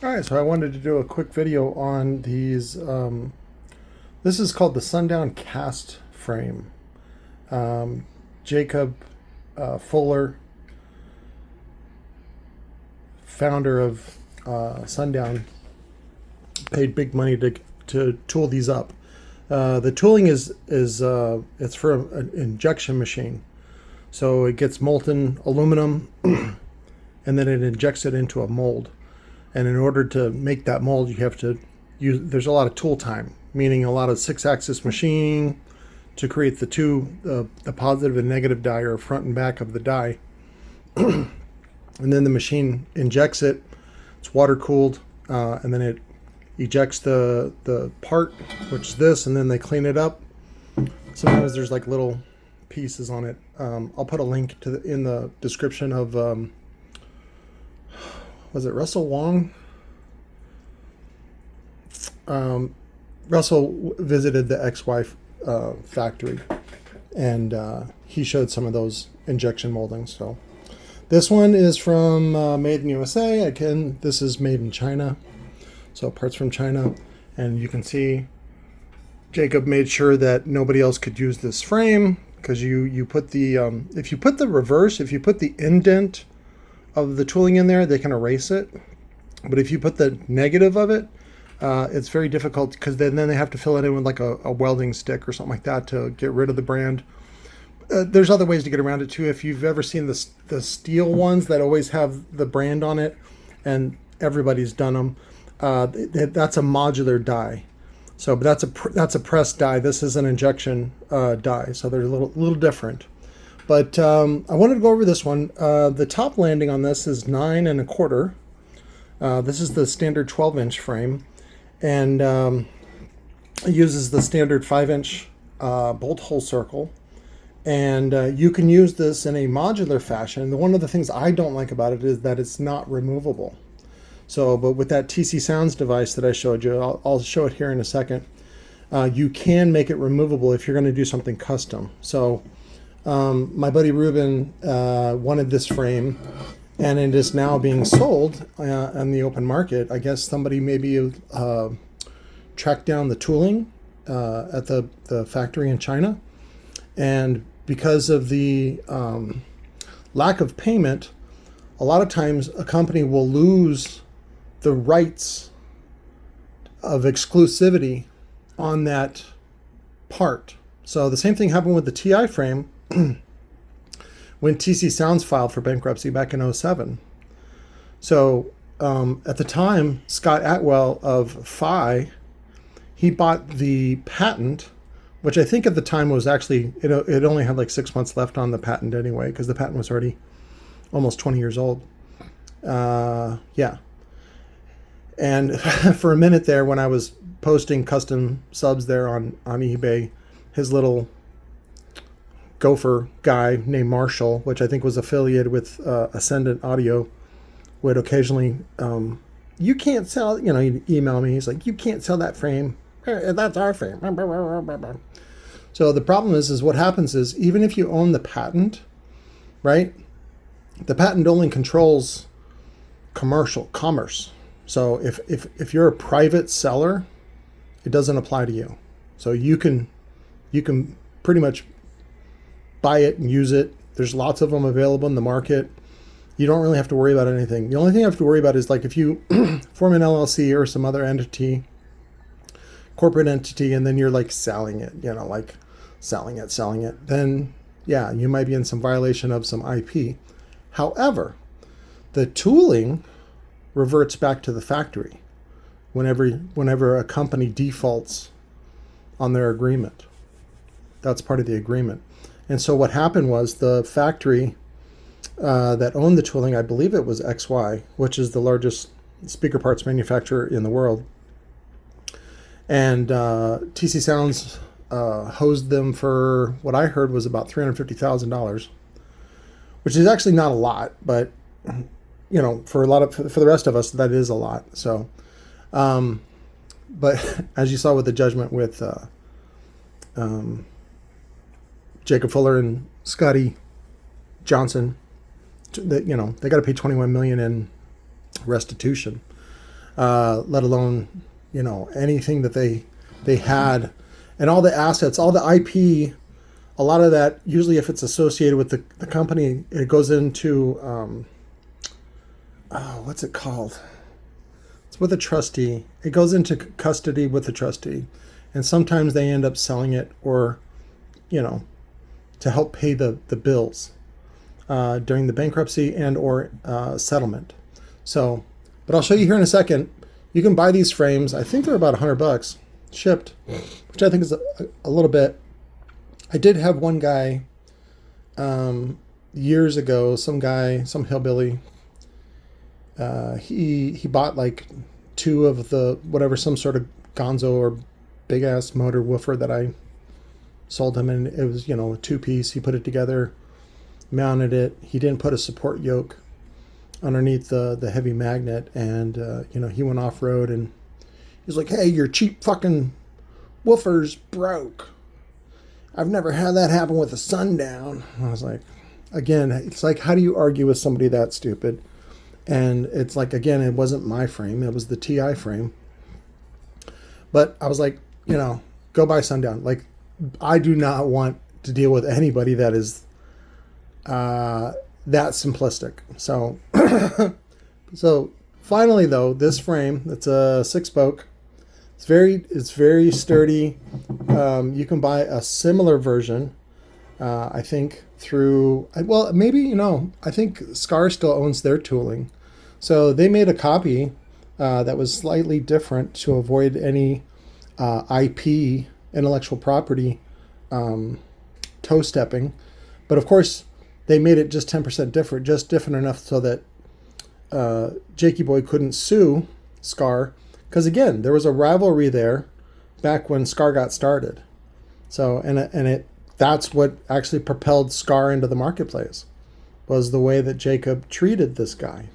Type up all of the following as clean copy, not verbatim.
All right, so I wanted to do a quick video on these. This is called the Sundown cast frame. Jacob Fuller, founder of Sundown, paid big money to tool these up. The tooling is it's for an injection machine, so it gets molten aluminum and then it injects it into a mold. And in order to make that mold, you have to use, there's a lot of tool time, meaning a lot of 6-axis machining to create the positive and negative die, or front and back of the die. And then the machine injects it, it's water cooled, and then it ejects the part, which is this, and then they clean it up. Sometimes there's like little pieces on it. I'll put a link to in the description of was it Russell Wong? Russell visited the ex-wife factory, and he showed some of those injection moldings. So this one is from Made in USA. Again, this is made in China, so parts from China. And you can see Jacob made sure that nobody else could use this frame, because you put the if you put the indent of the tooling in there, they can erase it. But if you put the negative of it, it's very difficult, because then they have to fill it in with like a welding stick or something like that to get rid of the brand. There's other ways to get around it too. If you've ever seen the steel ones that always have the brand on it, and everybody's done them, that's a modular die. So, but that's a pressed die. This is an injection die, so they're a little different. But I wanted to go over this one. The top landing on this is 9 1/4. This is the standard 12-inch frame, and it uses the standard 5-inch bolt hole circle. And you can use this in a modular fashion. One of the things I don't like about it is that it's not removable. So, but with that TCOZ device that I showed you, I'll show it here in a second. You can make it removable if you're going to do something custom. So my buddy Ruben wanted this frame, and it is now being sold on the open market. I guess somebody maybe tracked down the tooling at the factory in China, and because of the lack of payment, a lot of times a company will lose the rights of exclusivity on that part. So the same thing happened with the TI frame when TCOZ filed for bankruptcy back in 2007. So at the time, Scott Atwell of Phi, he bought the patent, which I think at the time was actually, it only had like 6 months left on the patent anyway, because the patent was already almost 20 years old. Yeah. And for a minute there, when I was posting custom subs there on eBay, his little gopher guy named Marshall, which I think was affiliated with Ascendant Audio, would occasionally, you can't sell, he'd email me. He's like, you can't sell that frame. That's our frame. So the problem is what happens is, even if you own the patent, right? The patent only controls commerce. So if you're a private seller, it doesn't apply to you. So you can pretty much buy it and use it. There's lots of them available in the market. You don't really have to worry about anything. The only thing you have to worry about is, like, if you form an LLC or some other entity, corporate entity, and then you're like selling it, like selling it, then yeah, you might be in some violation of some IP. However, the tooling reverts back to the factory whenever a company defaults on their agreement. That's part of the agreement. And so what happened was, the factory that owned the tooling, I believe it was XY, which is the largest speaker parts manufacturer in the world, and TCOZ hosed them for what I heard was about $350,000, which is actually not a lot, but for the rest of us, that is a lot. So, but as you saw with the judgment with Jacob Fuller and Scotty Johnson, they got to pay $21 million in restitution. let alone, anything that they had, and all the assets, all the IP. A lot of that, usually if it's associated with the company, it goes into, what's it called? It's with a trustee. It goes into custody with the trustee. And sometimes they end up selling it, or, to help pay the bills during the bankruptcy and or settlement. So, but I'll show you here in a second. You can buy these frames. I think they're about $100 shipped, which I think is a little bit. I did have one guy years ago, some hillbilly, he bought like 2 of the whatever, some sort of gonzo or big ass motor woofer that I sold him, and it was, a 2-piece. He put it together, mounted it. He didn't put a support yoke underneath the heavy magnet, and he went off road, and he's like, "Hey, your cheap fucking woofer's broke. I've never had that happen with a Sundown." I was like, again, it's like, how do you argue with somebody that stupid? And it's like, again, it wasn't my frame. It was the TI frame. But I was like, go buy Sundown. Like, I do not want to deal with anybody that is that simplistic. So, so finally, though, this frame, it's a 6-spoke. It's very sturdy. You can buy a similar version, I think, through, well, maybe, I think Scar still owns their tooling. So they made a copy that was slightly different to avoid any IP, intellectual property, toe stepping. But of course, they made it just 10% different, just different enough so that Jakey Boy couldn't sue Scar. Because again, there was a rivalry there back when Scar got started. So, that's what actually propelled Scar into the marketplace, was the way that Jacob treated this guy.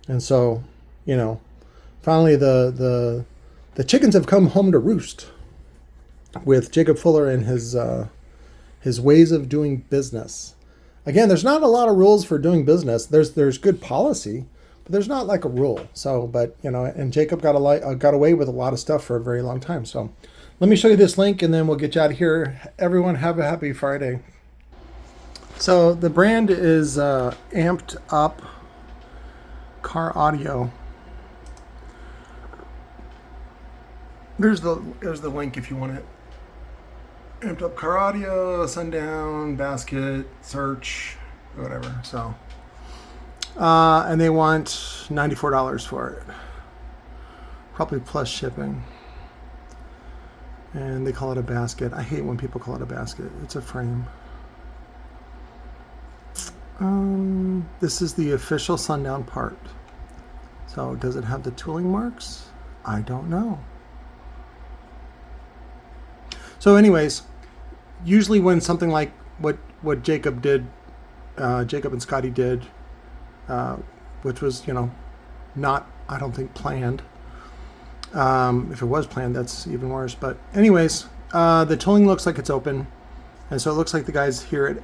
And so, finally the chickens have come home to roost with Jacob Fuller and his ways of doing business. Again, there's not a lot of rules for doing business. There's good policy, but there's not like a rule. So, but and Jacob got away with a lot of stuff for a very long time. So, let me show you this link, and then we'll get you out of here. Everyone, have a happy Friday. So the brand is AmpedUp Car Audio. There's the link if you want it. AmpedUp Car Audio, Sundown, Basket, Search, whatever. So, and they want $94 for it, probably plus shipping. And they call it a basket. I hate when people call it a basket. It's a frame. This is the official Sundown part. So does it have the tooling marks? I don't know. So anyways, usually when something like what Jacob did, Jacob and Scotty did, which was, not, I don't think, planned. If it was planned, that's even worse. But anyways, the tooling looks like it's open. And so it looks like the guys here at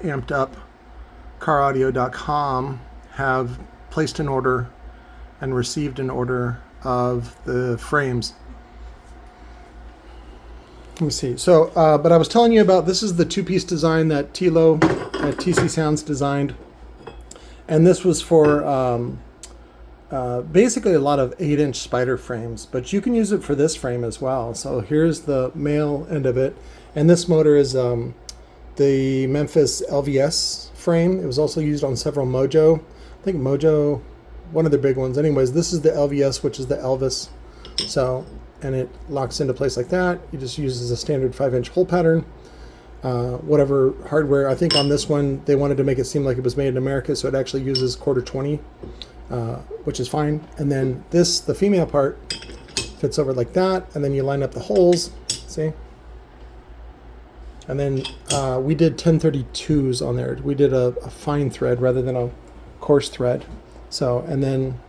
AmpedUpCarAudio.com have placed an order and received an order of the frames. Let me see. So, but I was telling you about, this is the 2-piece design that Tilo at TC Sounds designed. And this was for basically a lot of 8-inch spider frames, but you can use it for this frame as well. So here's the male end of it. And this motor is the Memphis LVS frame. It was also used on several Mojo. I think Mojo, one of the big ones. Anyways, this is the LVS, which is the Elvis. So, and it locks into place like that. You just use a standard 5-inch hole pattern. Whatever hardware. I think on this one, they wanted to make it seem like it was made in America, so it actually uses quarter 20, which is fine. And then this, the female part, fits over like that, and then you line up the holes, see? And then we did 1032s on there. We did a fine thread rather than a coarse thread. So, and then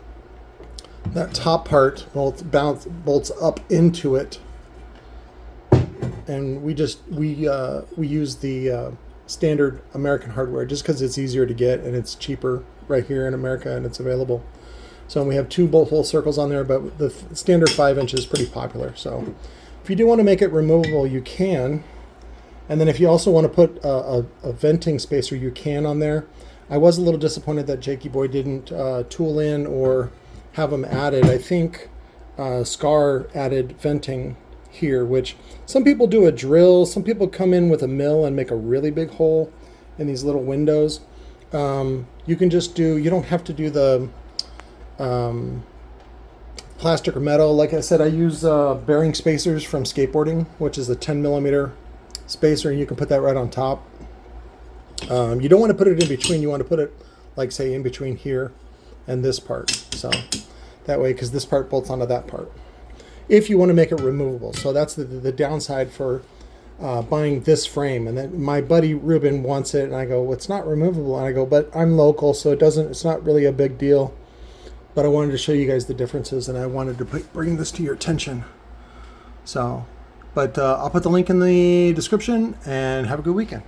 that top part bolts up into it. And we use the standard American hardware just because it's easier to get and it's cheaper right here in America and it's available. So we have 2 bolt hole circles on there, but the standard 5-inch is pretty popular. So if you do want to make it removable, you can. And then if you also want to put a venting spacer, you can on there. I was a little disappointed that Jakey Boy didn't tool in or have them added. I think Scar added venting here, which some people do a drill. Some people come in with a mill and make a really big hole in these little windows. You can just do, you don't have to do the plastic or metal. Like I said, I use bearing spacers from skateboarding, which is a 10 millimeter spacer, and you can put that right on top. You don't want to put it in between. You want to put it, like, say, in between here and this part. So that way, because this part bolts onto that part. If you want to make it removable. So that's the downside for buying this frame. And then my buddy Ruben wants it, and I go, well, it's not removable. And I go, but I'm local, so it's not really a big deal. But I wanted to show you guys the differences, and I wanted to bring this to your attention. So, but I'll put the link in the description, and have a good weekend.